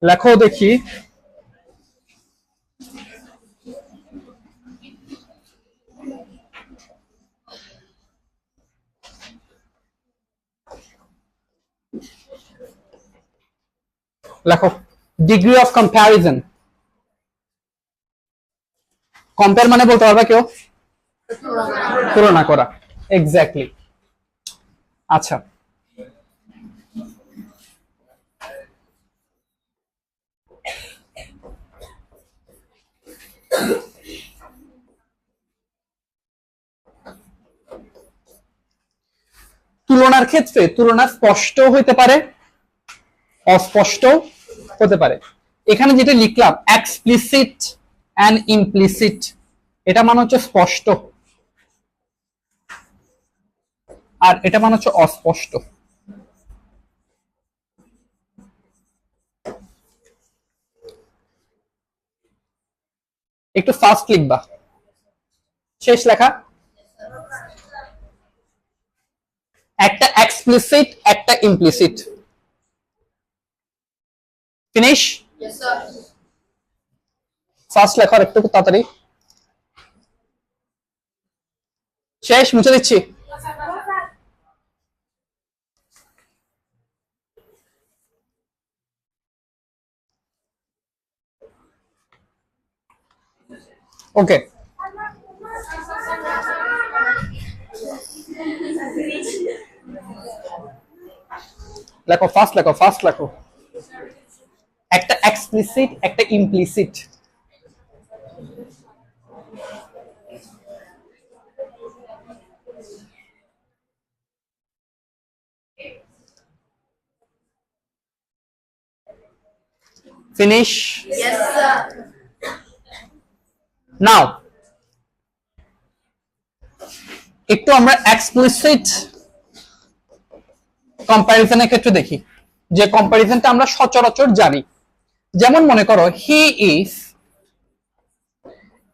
লেখো দেখি। লেখো ডিগ্রি অফ কম্প্যারিজন। কম্পেয়ার মানে বলতে পারবা কেউ? তুলনা করা, এক্স্যাক্টলি। আচ্ছা, তুলনার ক্ষেত্রে তুলনা স্পষ্ট হইতে পারে, অস্পষ্ট হতে পারে। এখানে যেটা লিখলাম এক্সপ্লিসিট এন্ড ইমপ্লিসিট, এটা মানে হচ্ছে স্পষ্ট, আর এটা মানে হচ্ছে অস্পষ্ট। একটু ফাস্ট লিখবা। শেষ লেখা, একটা এক্সপ্লিসিট একটা ইমপ্লিসিট। ফিনিশ? ফাস্ট লেখা একটু তাড়াতাড়ি। শেষ, মুছে দিচ্ছি। ওকে, লেখো ফাস্ট লেখো, ফাস্ট লেখো। একটা এক্সপ্লিসিট একটা ইমপ্লিসিট। ফিনিশ? Yes, sir. নাও একটু আমরা এক্সপ্লিসিট কম্প্যারিজনের ক্ষেত্রে দেখি, যে কম্প্যারিজনটা আমরা সচরাচর জানি। যেমন মনে করো he is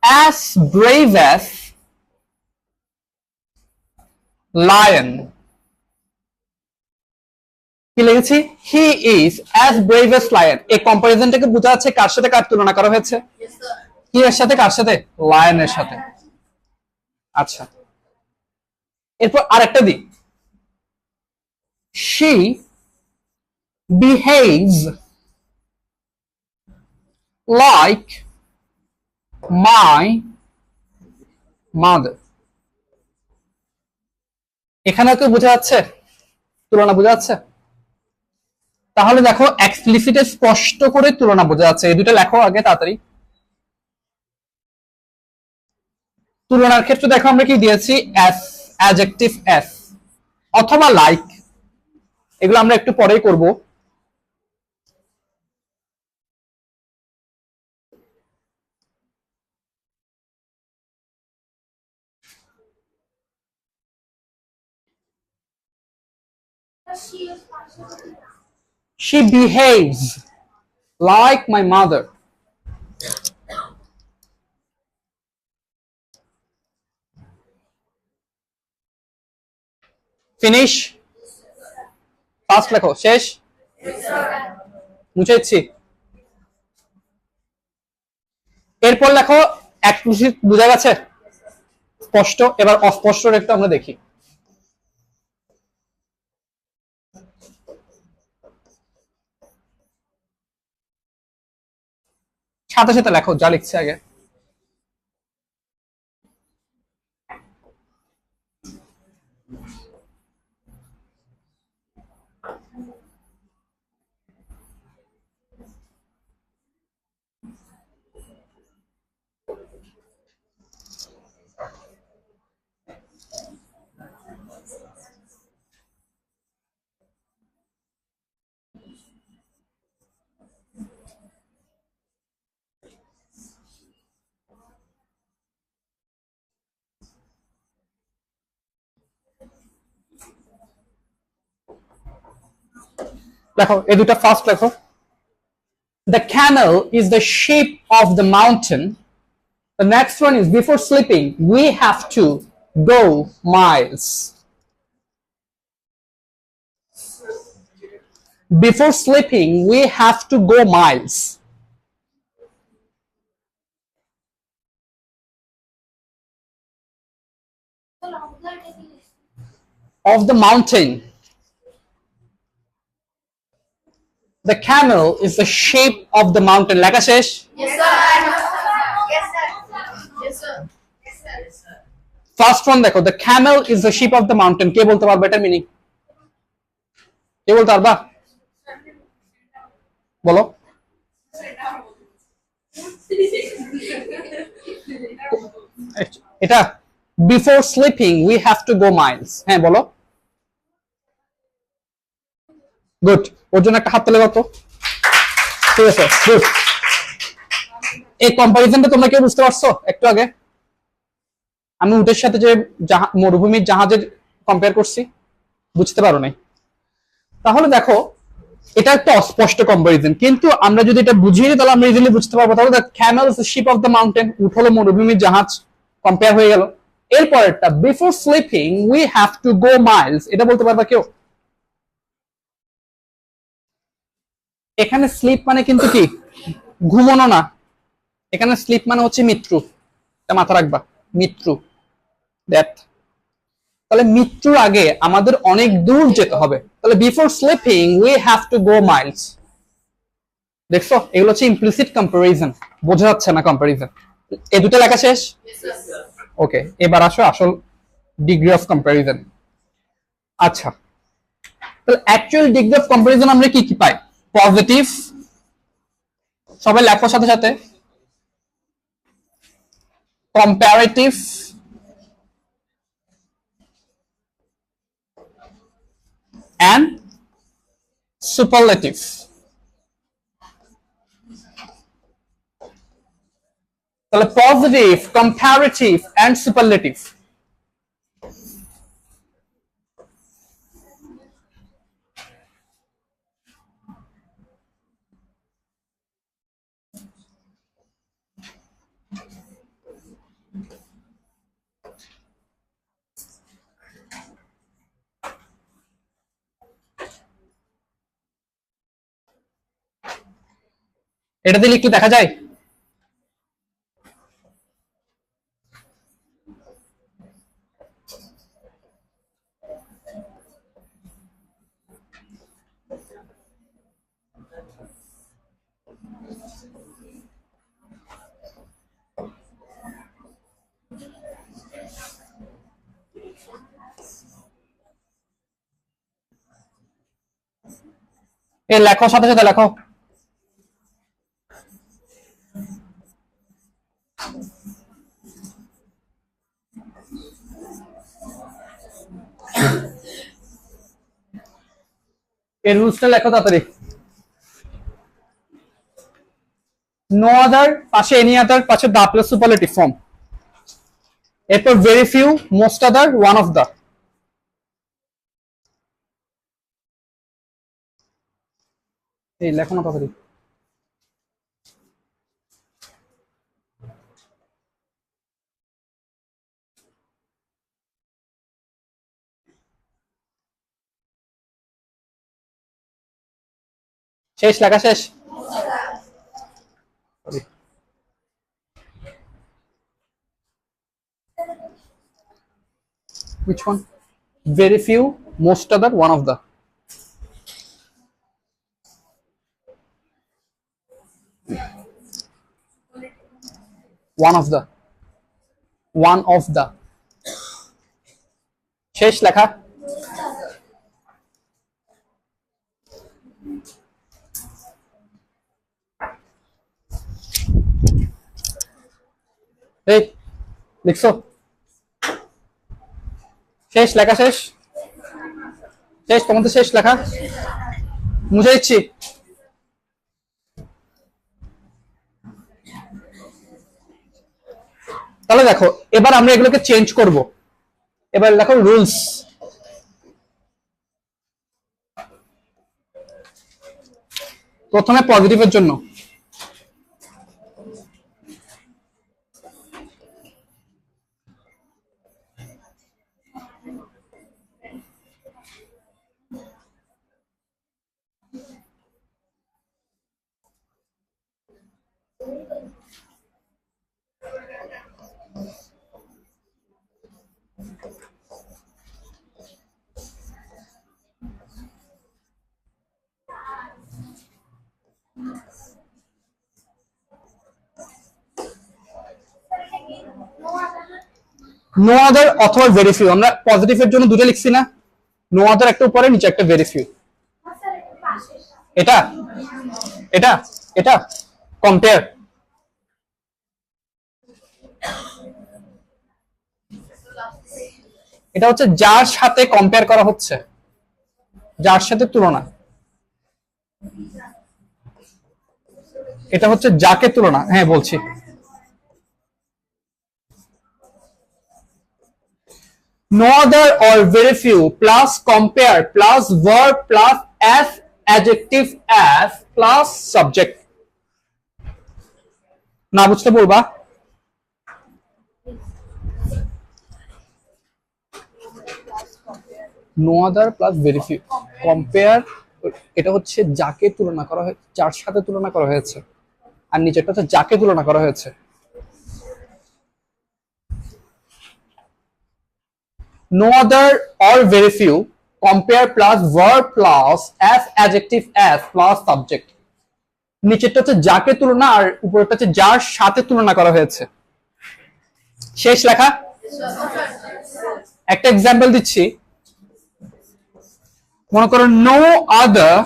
as brave as lion. কি লিখেছি? হি is as brave as lion. এই কম্প্যারিজনটাকে বোঝা যাচ্ছে কার সাথে কার তুলনা করা হয়েছে? Yes, sir. কি এর সাথে কার সাথে? লায়নের সাথে। আচ্ছা, এরপর আরেকটা দিই, she behaves like my mother। এখানে কি বোঝা যাচ্ছে? তুলনা বোঝা যাচ্ছে? তাহলে দেখো এক্সপ্লিসিটে স্পষ্ট করে তুলনা বোঝা যাচ্ছে। এই দুটো লেখো আগে তাড়াতাড়ি। তুলনার ক্ষেত্রে দেখো আমরা কি দিয়েছি? এস, অ্যাডজেক্টিভ এস অথবা লাইক, এগুলো আমরা একটু পরেই করব। She behaves like my mother. Finish? Fast লেখো। শেষ? মুছে দিচ্ছি। এরপর লেখো এক্সপ্লিসিট, বোঝা গেছে? স্পষ্ট। এবার অস্পষ্ট একটু আমরা দেখি। সাথে সাথে লেখো যা লিখছে আগে। লেখো এই দুটো ফার্স্ট লেখো। The camel is the sheep of the mountain. The next one is before sleeping we have to go miles. Before sleeping, we have to go miles. Of the mountain. The camel is the shape of the mountain. লেখা শেষ? Yes, sir. Yes, sir. Yes, sir. Yes, sir. Yes, sir. First one দেখো, the camel is the shape of the mountain. কে বলতে পারবে এটা meaning? কে বলতে পারবা? বলো। এটা before sleeping we have to go miles. হ্যাঁ বলো। গুড, ওর জন্য একটা হাত তালি কত? ঠিক আছে, গুড। এই কম্পারিজনটা তোমরা কেউ বুঝতে পারছো একটু আগে? আমি উটের সাথে যে মরুভূমির জাহাজের কম্পেয়ার করছি, বুঝতে পারো নাই? তাহলে দেখো এটা একটা অস্পষ্ট কম্পারিজন, কিন্তু আমরা যদি এটা বুঝিয়ে নিই তাহলে আমরা ইজিলি বুঝতে পারবো। তাহলে the camel is the ship of the mountain, উট হলো মরুভূমির জাহাজ, কম্পেয়ার হয়ে গেল। এরপরেরটা before sleeping we have to go miles, এটা বলতে পারবা কেউ? এখানে স্লিপ মানে কিন্তু কি ঘুমানো না, এখানে স্লিপ মানে হচ্ছে মৃত্যু, এটা মাথা রাখবা, মৃত্যু, ডেথ। তাহলে মৃত্যুর আগে আমাদের অনেক দূর যেতে হবে, তাহলে before sleeping we have to go Miles. দেখছো, এগুলো হচ্ছে ইমপ্লিসিট কম্পারিজন, বোঝা যাচ্ছে না কম্পারিজন। এই দুটো লেখা শেষ? ওকে, এবার আসো আসল ডিগ্রি অফ কম্পারিজন। আচ্ছা, তাহলে অ্যাকচুয়াল ডিগ্রি অফ কম্পারিজন আমরা কি কি পাই? পজিটিভ, সবাই লেখার সাথে সাথে, কম্পারেটিভ, and superlative. তাহলে পজিটিভ, কম্পারেটিভ and superlative। এটা দিলে একটু দেখা যায়? এ লেখো, সাথে সাথে লেখো। এর রুলসটা লেখো তাড়াতাড়ি। নো আদার পাশে এনি আদার, পাশে দা প্লাস সুপারলেটিভ ফর্ম, এরপর very few, most other, one of the. এই লেখো না তাড়াতাড়ি। শেষ, লেখা শেষ? Which one? Very few, most other, one of the. One of the. One of the. শেষ লেখা? এই লিখছো? শেষ লেখা? শেষ শেষ তোমাদের শেষ লেখা মুছে দিচ্ছি। তাহলে দেখো এবার আমরা এগুলোকে চেঞ্জ করব। এবার লেখো রুলস। প্রথমে পজিটিভের জন্য নো আদার অথবা ভেরি ফিউ, আমরা পজিটিভের জন্য দুটো লিখছি না, নো আদার একটা উপরে, নিচে একটা ভেরি ফিউ। এটা এটা এটা কম্পেয়ার, এটা হচ্ছে যার সাথে কম্পেয়ার করা হচ্ছে, যার সাথে তুলনা, এটা হচ্ছে যাকে তুলনা, হ্যাঁ বলছি। No other or very few plus compare plus verb plus as adjective as plus subject, না বুঝতে বলবা। No other plus very few compare, এটা হচ্ছে যাকে তুলনা করা হয়েছে, যার সাথে তুলনা করা হয়েছে, আর নিচেরটা হচ্ছে যাকে তুলনা করা হয়েছে। No other or very few compare plus verb plus as adjective as plus subject, নিচেরটা হচ্ছে যাকে তুলনা আর উপরেরটা হচ্ছে যার সাথে তুলনা করা হয়েছে। শেষ লেখা। একটা এক্সাম্পল দিচ্ছি, মনে করো no other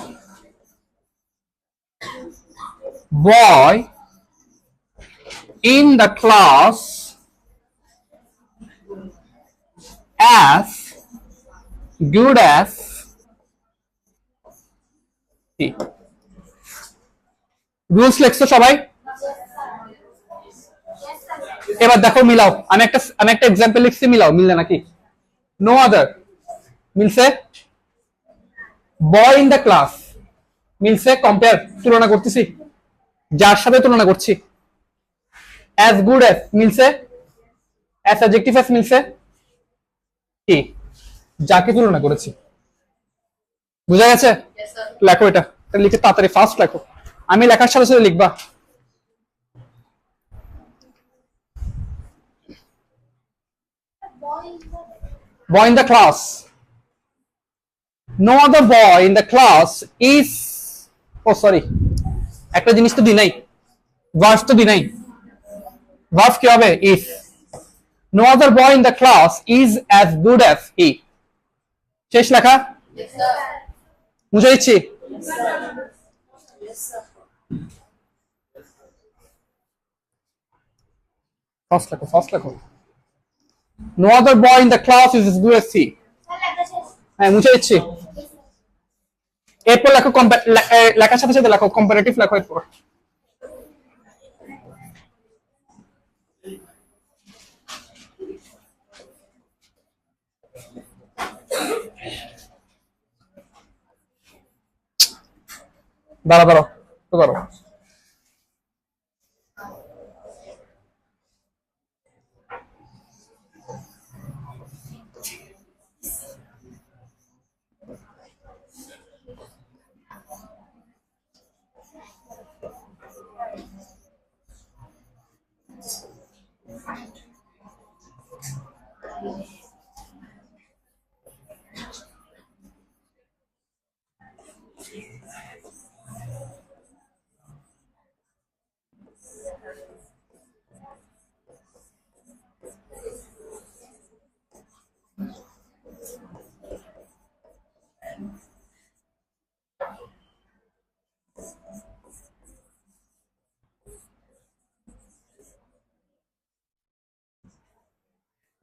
boy in the class as good as he, rules লিখছো সবাই? এবার দেখো মিলাও, আমি একটা এক্সাম্পল লিখছি, মিলাও, মিললে নাকি? নো আদার মিলছে, বয় ইন দ্য ক্লাস মিলছে, কম্পেয়ার তুলনা করতেছি, যার সাথে তুলনা করছি। অ্যাজ গুড অ্যাজ মিলছে, অ্যাজ অ্যাডজেক্টিভ অ্যাজ মিলছে, কি যাকে তুলনা করেছি। বুঝা গেছে? লেখো এটা, লিখে তাড়াতাড়ি ফাস্ট লেখো, আমি লেখার সাথে সাথে লিখবা। Boy in the class. No other boy in the class is, oh sorry, একটা জিনিস তো দি নাই, ভার্ব তো দি নাই, ভার্ব কি হবে? is. No other boy in the class is as good as he. শেষ লেখা। বুঝে দিচ্ছি? ফার্স্ট লেখো, ফার্স্ট লেখো। No other boy in the class is as good as he. হ্যাঁ মুছে দিচ্ছি। এরপর লেখো লেখার সাথে সাথে লেখো কম্পারেটিভ লেখো এরপর। দাঁড়া দাঁড়াও তো দাঁড়াও।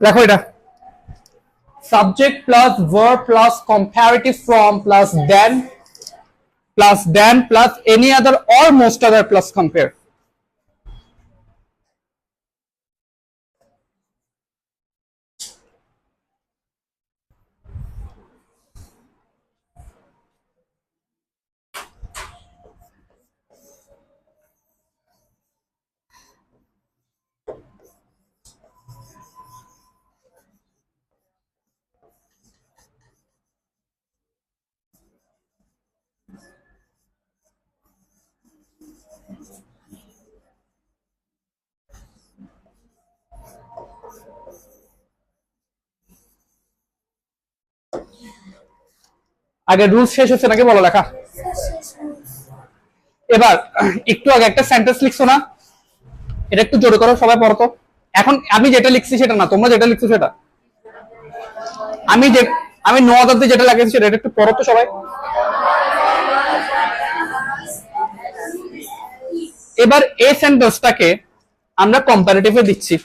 দেখো এটা subject plus verb plus comparative form plus than plus any other or most other plus compare. আগে রুলস শেষ হচ্ছে নাকি বলো লেখা। এবার একটু আগে একটা সেন্টেন্স লিখছো না, এটা একটু জোরে করো সবাই পড়ো তো। এখন আমি যেটা লিখছি সেটা না, তোমরা যেটা লিখছো সেটা। আমি নো আদার দিয়ে যেটা লাগিয়েছি সেটা একটু পড়ো তো সবাই। এবার এই সেন্টেন্সটাকে আমরা কম্পারেটিভে দিচ্ছি।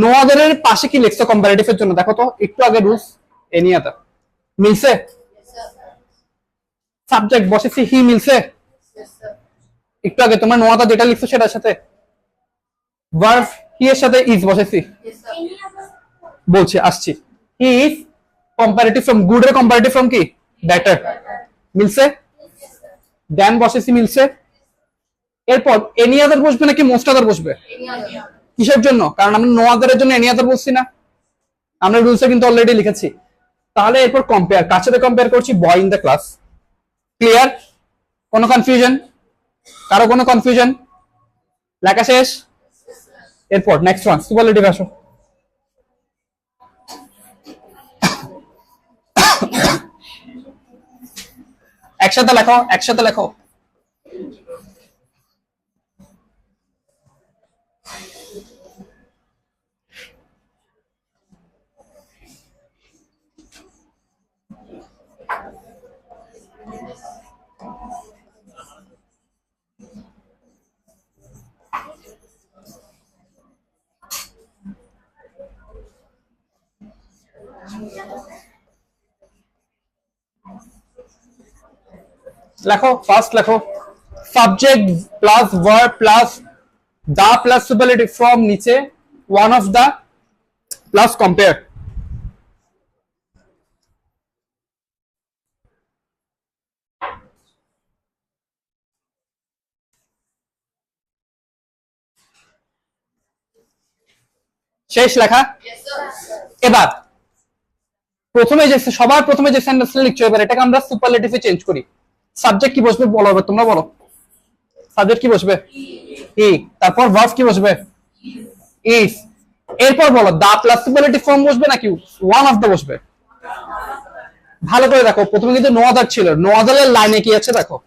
নো আদারের পাশে কি লিখছো কম্পারেটিভের জন্য দেখো তো একটু আগে রুলস এনি আদার মিলছে, সাবজেক্ট বসেছি হি মিলছে, একটু আগে তোমরা নো আদার যেটা লিখছো সেটার সাথে ভার্ব হি এর সাথে ইজ বসেছি। বলছি আসছি, he is comparative from good এর কম্পারেটিভ ফ্রম কি বেটার মিলছে, দেন বসেছি মিলছে। এরপর এনি আদার বসবে নাকি মোস্ট আদার বসবে? কিসের জন্য? কারণ আমরা নো আদারের জন্য এনি আদার বলছি না, আমরা রুলসে কিন্তু অলরেডি লিখেছি। তাহলে এরপর কম্পেয়ার, কার সাথে কম্পেয়ার করছি? বয় ইন দ্য ক্লাস। ক্লিয়ার? কোনো কনফিউশন? কারো কোনো কনফিউশন? লেখা শেষ? এরপর নেক্সট ওয়ান সুপারলেটিভ আসো। একসাথে লেখো, একসাথে লেখো। লেখো, ফার্স্ট লেখো। Subject plus verb plus the plus superlative from নিচে one of the plus compare. শেষ লেখা? এবার প্রথমে যে সবার প্রথমে যে সেন্টেন্সটা লিখছো এবার এটাকে আমরা সুপারলেটিভে চেঞ্জ করি। সাবজেক্ট কি বসবে বলো, এবার তোমরা বলো। সাবজেক্ট কি বসবে? ই। তারপর ভার্ব কি বসবে? ইজ। এরপর বলো দা প্লাস সুপারলেটিভ ফর্ম বসবে নাকি ওয়ান অফ দা বসবে? ভালো করে দেখো, প্রথমে কিন্তু নো আদার ছিল, নো আদারের লাইনে কি আছে দেখো,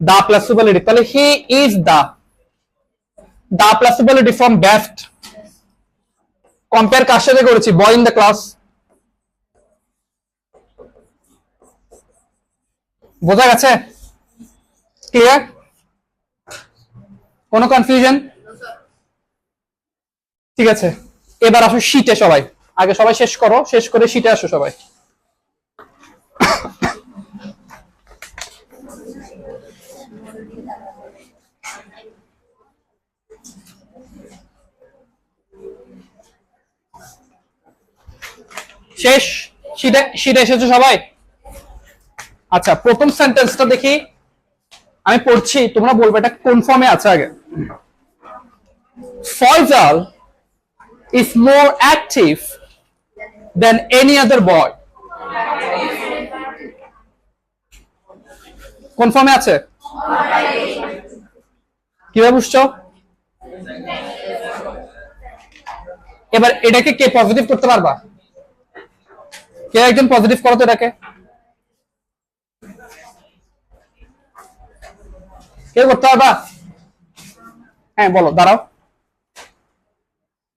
দা প্লাস সুপারলেটিভ। তাহলে he is the plus superlative form best. Compare কার সাথে করেছি? Boy in the class. বোঝা গেছে? ক্লিয়ার? কোনো কনফিউশন? ঠিক আছে, এবার আসো শীটে সবাই। আগে সবাই শেষ করো, শেষ করে শীটে আসো সবাই। শেষ? শীটে এসেছো সবাই? আচ্ছা, প্রথম সেন্টেন্সটা দেখি, আমি পড়ছি, তোমরা বলবে এটা কোন ফর্মে আছে আগে। Faisal is more active than any other boy. কোন ফর্মে আছে? কিভাবে বুঝছো? এবার এটাকে কে পজিটিভ করতে পারবা? কে একজন পজিটিভ করো তো এটাকে? কে করতে পারবা? হ্যাঁ বলো, দাঁড়াও।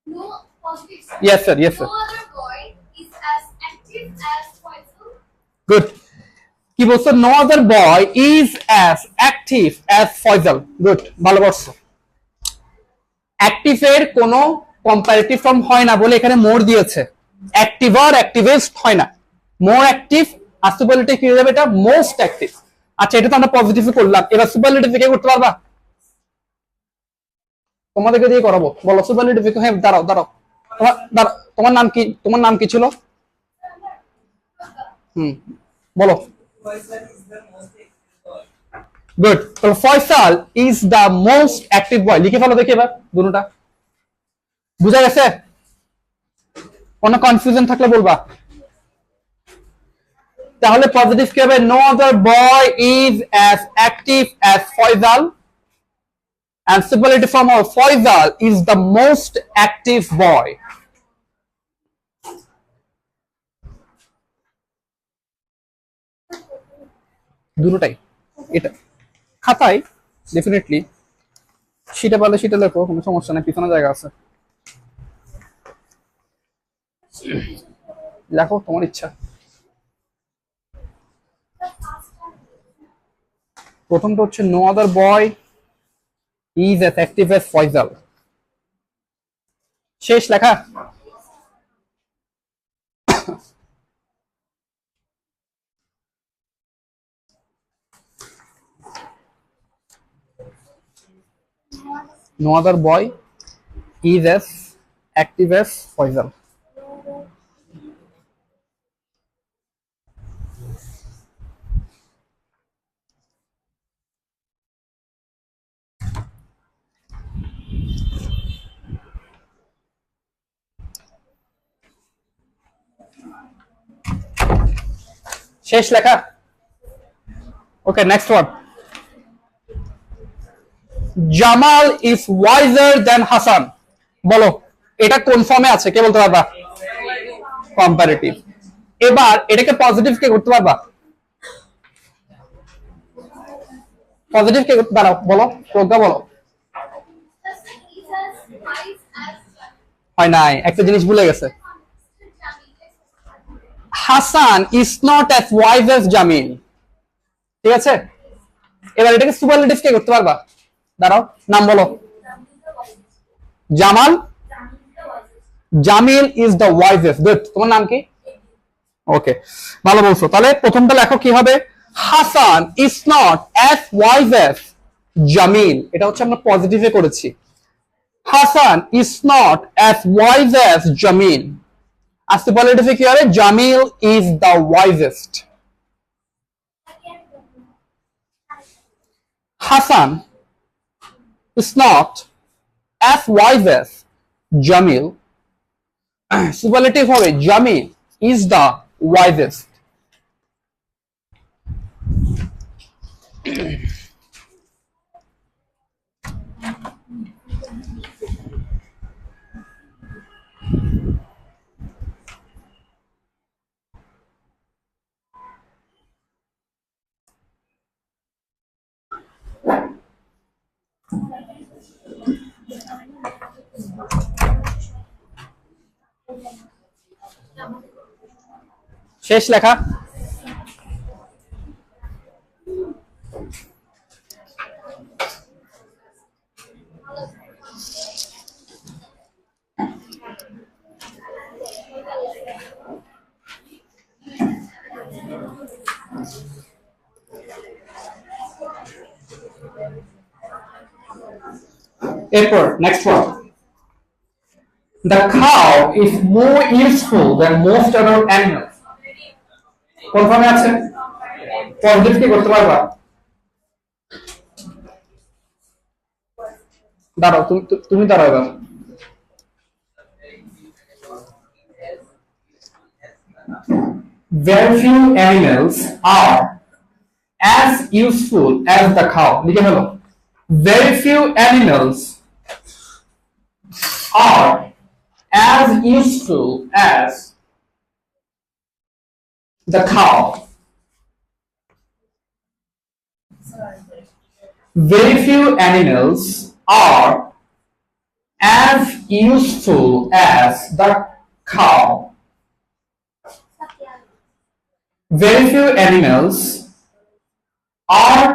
No positive. Yes sir, yes sir. No other boy is as active as Faisal. Good. কি বলছো? No other boy is as active as Faisal. Good. ভালো বলছো। অ্যাক্টিভ এর কোনো কম্পারেটিভ ফর্ম হয় না বলে এখানে মোর দিয়েছে। অ্যাক্টিভ আর অ্যাক্টিভেস্ট হয় না, মোর অ্যাক্টিভ আর সুপারলেটিভ কি হয়ে যাবে? এটা মোস্ট অ্যাক্টিভ। আচ্ছা, এটা তো আমরা পজিটিভে করলাম, এবার সুপারলেটিভ কে করতে পারবা? তোমাদেরকে দিয়ে করাবো, বলো সুপারলেটিভ। হ্যাঁ দাঁড়াও দাঁড়াও, তোমার নাম কি? তোমার নাম কি ছিল? বলো। গুড। তাহলে Faisal is the most active boy. লিখে ফেলো দেখি এবার দুটোটা। বুঝা গেছে? কোনো কনফিউশন থাকলে বলবা। তাহলে পজিটিভ কি হবে? No other boy is as active as Faisal, and superlative form of Faisal is the most active boy. দুটোটাই। এটা খাতায় ডেফিনেটলি সেটা পারলে সেটা লেখো, কোনো সমস্যা নেই, পিছনে জায়গা আছে, লেখো তোমার ইচ্ছা। প্রথমটা হচ্ছে no other boy is as active as Faisal. শেষ লেখা। No other boy is as active as Faisal. শেষ লেখা। Okay, next one. Jamal is wiser than Hasan. বলো এটা কোন ফর্মে আছে, কে বলতে পারবা? কম্পারেটিভ। এবার এটাকে পজিটিভ কে করতে পারবা? পজিটিভ কে করতে দাঁড়াও, বলো প্রজ্ঞা বলো। হয় নাই, একটা জিনিস ভুলে গেছে। Hasan is not as wise as Jamil. ঠিক আছে, এবার এটাকে সুপারলেটিভ কে করতে পারবা? দাঁড়াও, নাম বলো। Jamal, Jamil is the wisest. Good, তোমার নাম কি? ওকে, ভালো বলছো। তাহলে প্রথমটা লেখো কি হবে? Hasan is not as wise as Jamil. এটা হচ্ছে আমরা পজিটিভে করেছি। Hasan is not as wise as Jamil. আর সুপারলেটিভে কি হবে? Jamil is the wisest. Hasan is not as wise as Jamil. Superlative হবে Jamil is the wisest. শেষ লেখা। এরপর next one. The cow is more useful than most other animals. কোন ফর্মে আছে? পজিটিভ কি করতে পারবা? দাঁড়াও, তুমি দাঁড়াও এবার। Very few animals are as useful as the cow. লিখে ফেলো। Very few animals are as useful as the cow. Very few animals are as useful as the cow. Very few animals are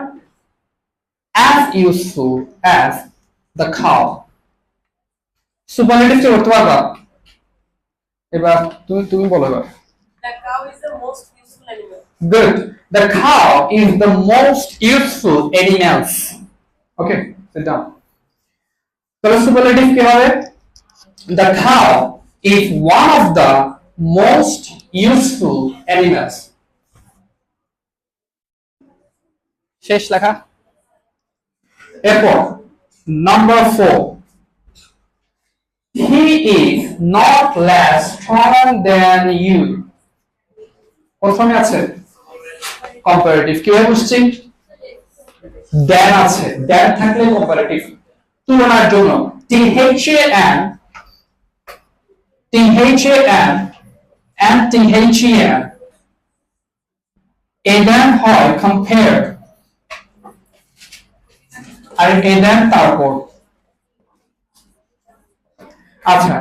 as useful as the cow. Superlative কে করতে পারবা? এবার তুমি বলো এবার। The cow is the most useful animal. Good. The cow is the most useful animals. Okay, sit down. তাহলে superlative কি হবে? The cow is one of the most useful animals. শেষ লেখা। এরপর number 4, he is not less strong than you. কোন ফর্মে আছে? Comparative. কিভাবে বুঝছি? than আছে, than থাকলে কম্পারেটিভ, তুলনার জন্য। THAN and THEN এ দেন হয় কম্পেয়ার, আর এ দেন তারপর। আচ্ছা,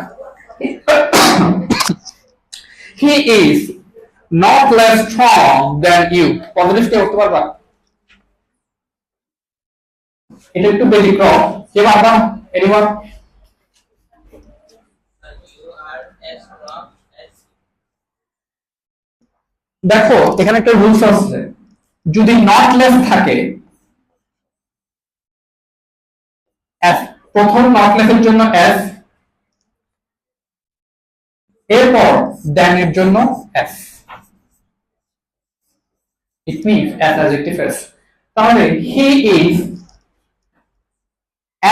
he is not less strong than you, positive কে করতে পারবা? এটা একটু ব্যতিক্রম, কে পারবা? Anyone? You are as strong as দেখো এখানে একটা রুলস আছে, যদি নট লেস থাকে, এস, প্রথম নট লেসের জন্য এস, এরপর দেন এর জন্য as, it means as adjective as. তাহলে he is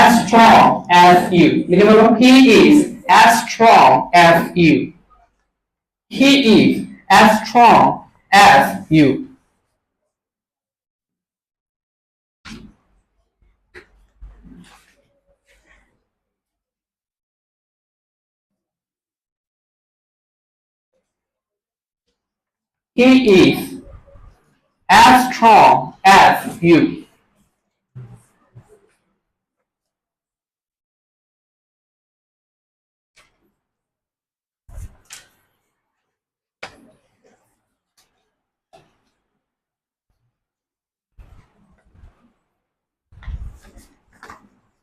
as strong as you, লিখে বলো he is as strong as you, he is as strong as you। He is as strong as you।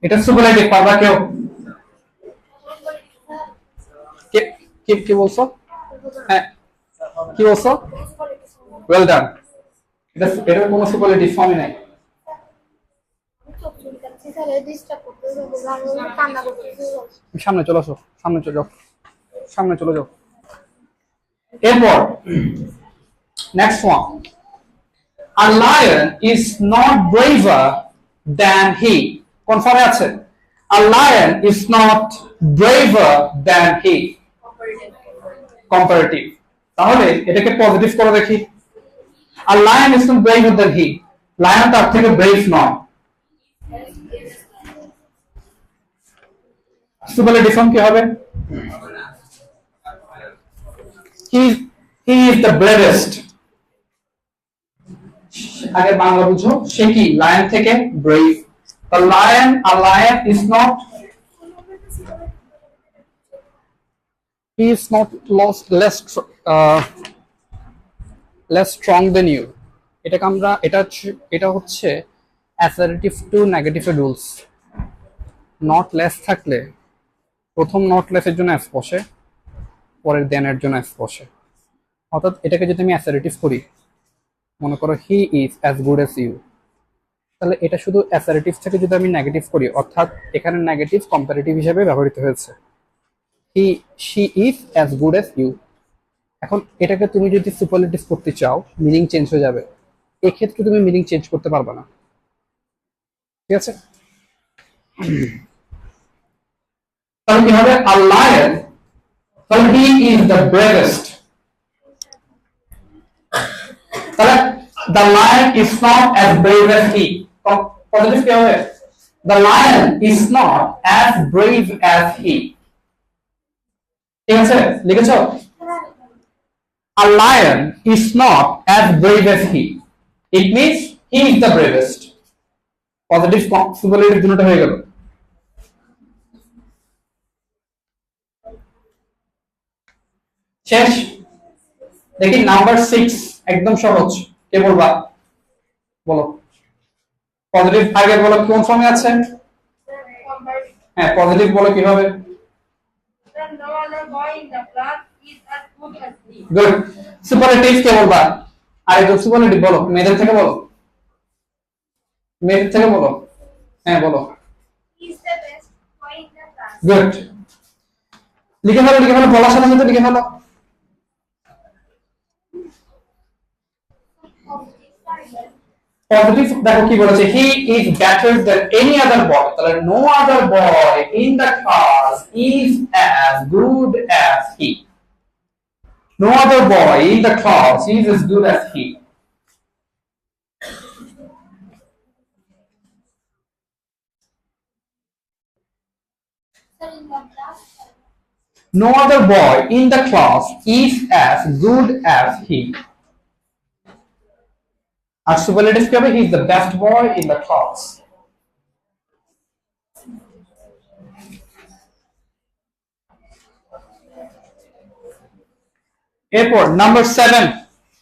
এটা superlative পারবা কেউ? কে কে কি বলছো? হ্যাঁ, কি বলছো? Well done. এটা কোনো সুপারলেটিভ ফর্মই নাই। সামনে চলে আসো, সামনে চলে যাও, সামনে চলে যাও। এরপর next one, a lion is not braver than he, কোন ফর্মে আছে? a lion is not braver than he, comparative। তাহলে এটাকে পজিটিভ করে দেখি, a lion is not braver than he, lion তার থেকে ব্রেভ নয়। সুপারলেটিভ ফর্ম কি হবে? he is the bravest, আগে বাংলা বুঝো, সে কি লায়ন থেকে brave. the lion, a lion is not, he is not less strong than you। এটাকে আমরা এটা হচ্ছে assertive two negative rules. Not less থাকলে প্রথম নট লেসের জন্য এস বসে, পরের দেনের জন্য এস বসে। অর্থাৎ এটাকে যদি আমি অ্যাসার্টিভ করি, মনে করো he is as good as you, তাহলে এটা শুধু অ্যাসার্টিভ থেকে যদি আমি নেগেটিভ করি, অর্থাৎ এখানে নেগেটিভ কম্পারেটিভ হিসেবে ব্যবহৃত হয়েছে, she is as good as you. এখন এটাকে তুমি যদি সুপারলেটিভ করতে চাও, মিনিং চেঞ্জ হয়ে যাবে, এক্ষেত্রে তুমি মিনিং চেঞ্জ করতে পারবে না, ঠিক আছে? তাহলে কি হবে? a lion, তাহলে he is the bravest, তাহলে the lion is not as brave as he, positive কি হবে? the lion is not as brave as he, ঠিক আছে? লিখেছো? a lion is not as brave as he, it means he is the bravest। Positive superlative দুটোটা হয়ে গেল। শেষ। দেখি নাম্বার 6, একদম সহজ, কে বলবা? বলো পজিটিভ আগে বলো কোন ফর্মে আছে? হ্যাঁ, পজিটিভ বলো কিভাবে? No other boy in the class is as good as he. Good. Superlative কে বলবা? আরে তো সুপারলেটিভ বলো, মেয়েদের থেকে বলো, মেয়েদের থেকে বলো। হ্যাঁ বলো। He is the best boy in the class. Good. লিখে ফেলো, লিখে ফেলো, বলার সাথে সাথে লিখে ফেলো। পজিটিভ দেখো কি বলেছে, he is better than any other boy, তাহলে no other boy in the class is as good as he, no other boy in the class is as good as he. No other boy in the class is as good as he. আর superlative কি হবে? He is the best boy in the class. এরপর number 7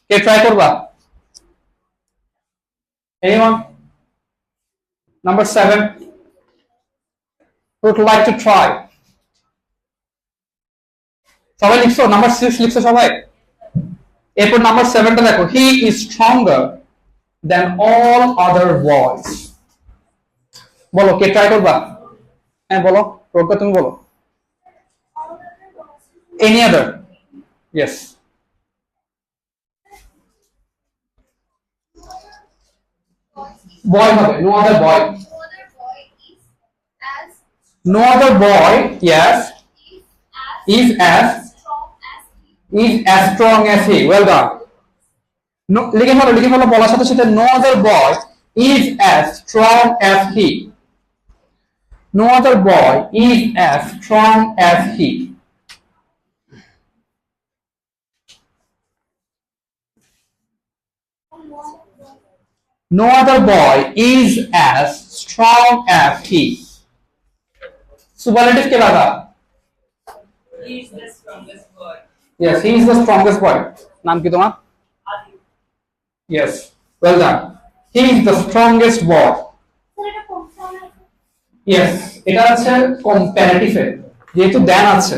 কে try করবা? Anyone? Number 7 would like to try? সবাই লিখছো? Number 6 লিখছো সবাই? এরপর নাম্বার 7টা দেখো, he is stronger than all other boys. বলো কে ট্রাই করবা? হ্যাঁ বলো, রোকা তুমি বলো। Any other? ইয়েস। বয় হবে, no other boy. No other boy is No other boy, yes, as is as strong as he. Well done. No, লিখে ফেলো বলার সাথে সাথে no other boy is as strong as he. No other boy is as strong as he. No other boy is as strong as he. Superlative के बाद He is the strongest boy. yes, he is the strongest boy. नाम की तुम्हारा? Yes, well done. He is the strongest boy. Yes, এটা আছে কম্পারেটিভে, যেহেতু দেন আছে।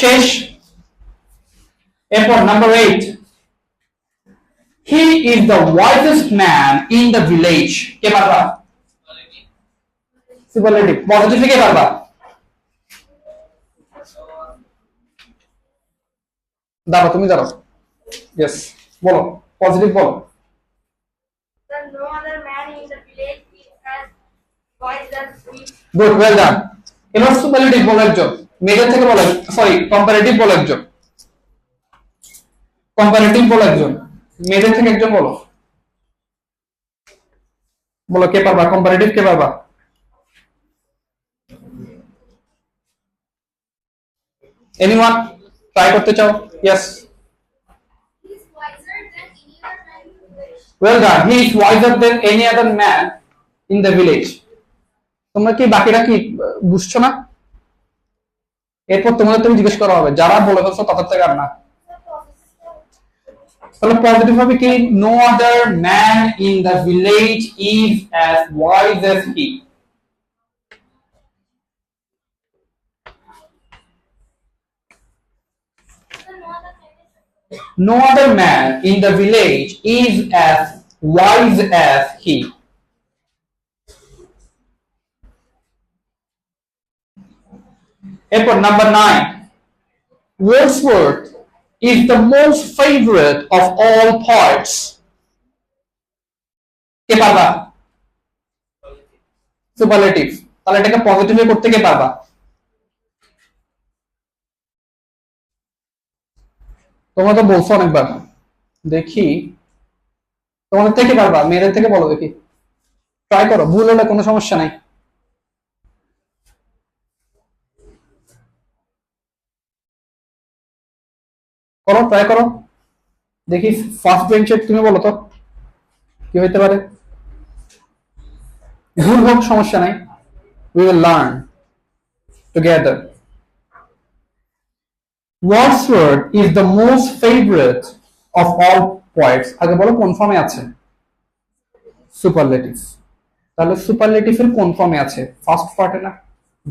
শেষ। এরপর number 8, he is the wisest man in the village. কে পারবা? সুপারলেটিভ। পজিটিভ কে পারবা? দাঁড়াও, তুমি দাঁড়াও। ইয়েস, বলো পজিটিভ বলো। that no other man in the village is as wise as we. Good, well done. এবার সুপারলেটিভ বলো একজন, মেজর থেকে বলো, সরি কম্পারেটিভ বলো একজন, কম্পারেটিভ বলো একজন, মেজর থেকে একজন বলো। বলো কে পারবা? কম্পারেটিভ কে পারবা? এনিওয়ান ট্রাই করতে চাও? Yes, He is wiser than any other man in the village. Well done. He is wiser than any other man in the village. তোমরা কি বাকিরা কি বুঝছো না? এরপর তোমাদের তুমি জিজ্ঞেস করা হবে, যারা বলে ফেলছো তাদের থেকে আর না। তাহলে পজিটিভ হবে কি? No other man in the village is as wise as he. No other man in the village is as wise as he. এরপর number 9, Wordsworth is the most favorite of all poets. কে পারবা? Superlative. তাহলে এটাকে পজিটিভে করতে কে পারবা? তোমরা তো বলছো অনেকবার, দেখি তোমাদের থেকে পারবা, মেয়েদের থেকে বলো দেখি, ট্রাই করো, ভুল হলে কোনো সমস্যা নাই। করো, ট্রাই করো দেখি। ফার্স্ট বেঞ্চের তুমি বলো তো কি হইতে পারে। ভুল হোক সমস্যা নাই, we will learn together. Wordsworth is the most favorite of all poets. আগে বলো কোন ফর্মে আছে? সুপারলেটিভ। তাহলে সুপারলেটিভের কোন ফর্মে আছে? ফার্স্ট পার্টে না,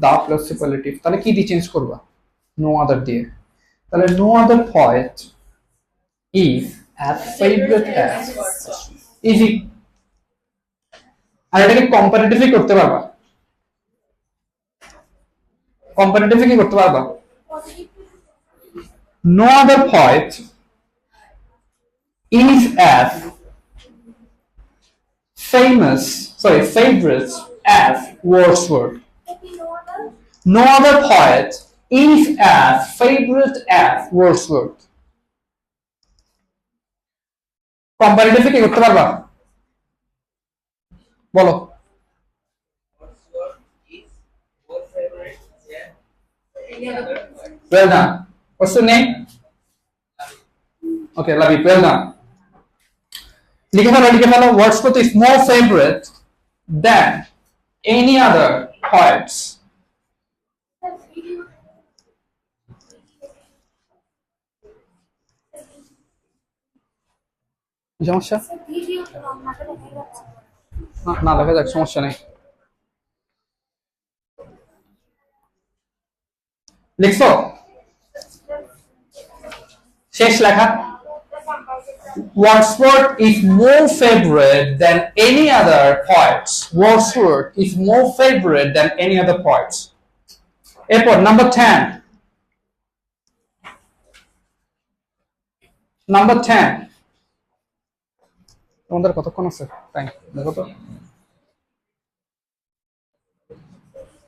দা প্লাস সুপারলেটিভ। তাহলে কি দিয়ে চেঞ্জ করবা? নো আদার দিয়ে। তাহলে no other poet is as favourite as. Easy. আর এটাকে কম্পারেটিভলি করতে পারবা, কম্পারেটিভলি কি করতে পারবা? No other poet is as favorite as Wordsworth. No other poet is as favorite as Wordsworth. Comparatively কি করতে পারবা? বলো। Wordsworth is more favorite than any other poet. Well done. What's your name? Okay, love it. Well done. লিখে ফেলো Wordsworth is more favorite than any other poets. সমস্যা না লেখা যাক, সমস্যা নেই। লিখছো শেষ লেখা। Wordsworth is more favorite than any other poets. Wordsworth is more favorite than any other poets. এরপর number 10. Number 10. তোমাদের কতক্ষণ আছে টাইম দেখো তো,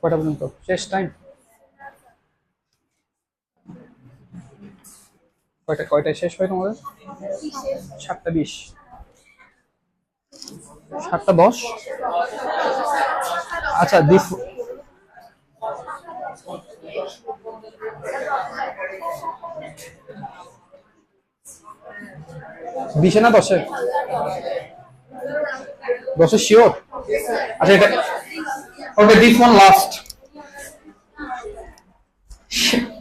কয়টা পর্যন্ত শেষ টাইম? কয়টায় শেষ হয় তোমাদের? 7:20, 7:10। আচ্ছা দিস বিশে না 10-এ? 10-এ শিওর? আচ্ছা এটা okay, this one last.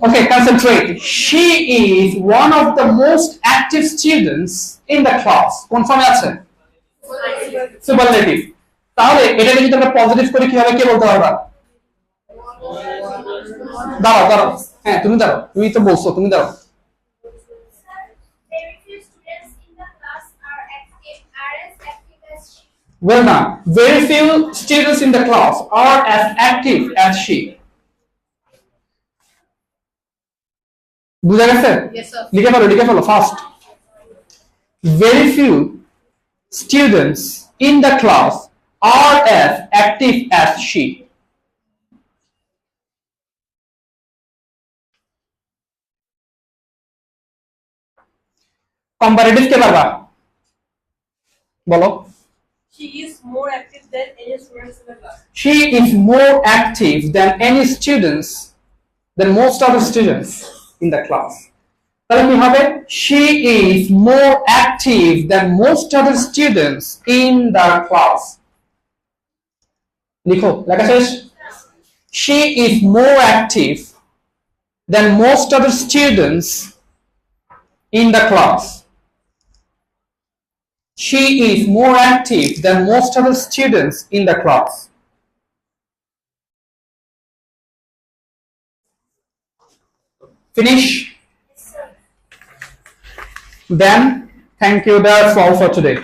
Okay, concentrate. She is one of the most active students in the class. কোন ফর্মে আছে? সুপারলেটিভ। তাহলে এটাকে যদি আমরা পজিটিভ করি কি হবে, কে বলতে পারবা? দাঁড়াও, হ্যাঁ তুমি দাঁড়াও, তুমি তো বলছো, তুমি দাঁড়াও। Very few students in the class are as active as she. Well done. Very few students in the class are as active as she. বুঝা গেছে? লিখে ফেলো fast. Very few students in the class are as active as she. Comparative কে পারবা বলো? She is more active than any students in the class. She is more active than any students, than most other students in the class. তাহলে কি হবে? She is more active than most other students in the class. লিখো, লেখা শেষ। She is more active than most other students in the class. She is more active than most other students in the class. Finish? Then, thank you, that's all for today.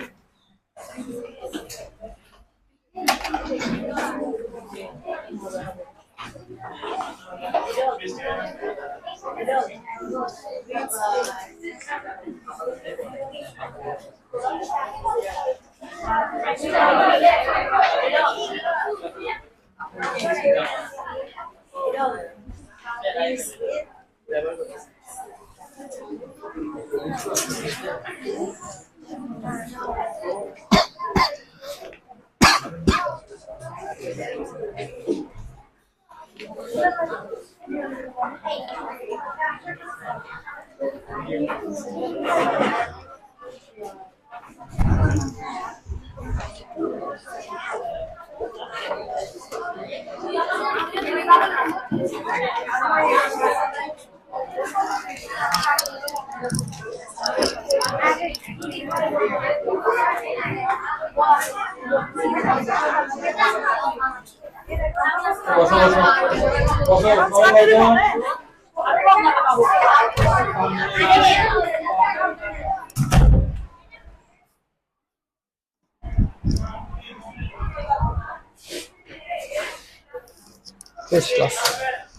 Yes, class.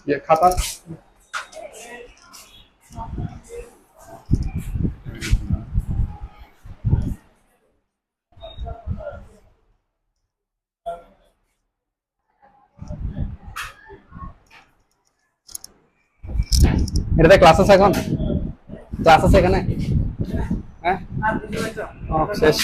Yeah, খাতা। এটাতে class আছে এখন? Class আছে এখানে? হ্যাঁ, শেষ।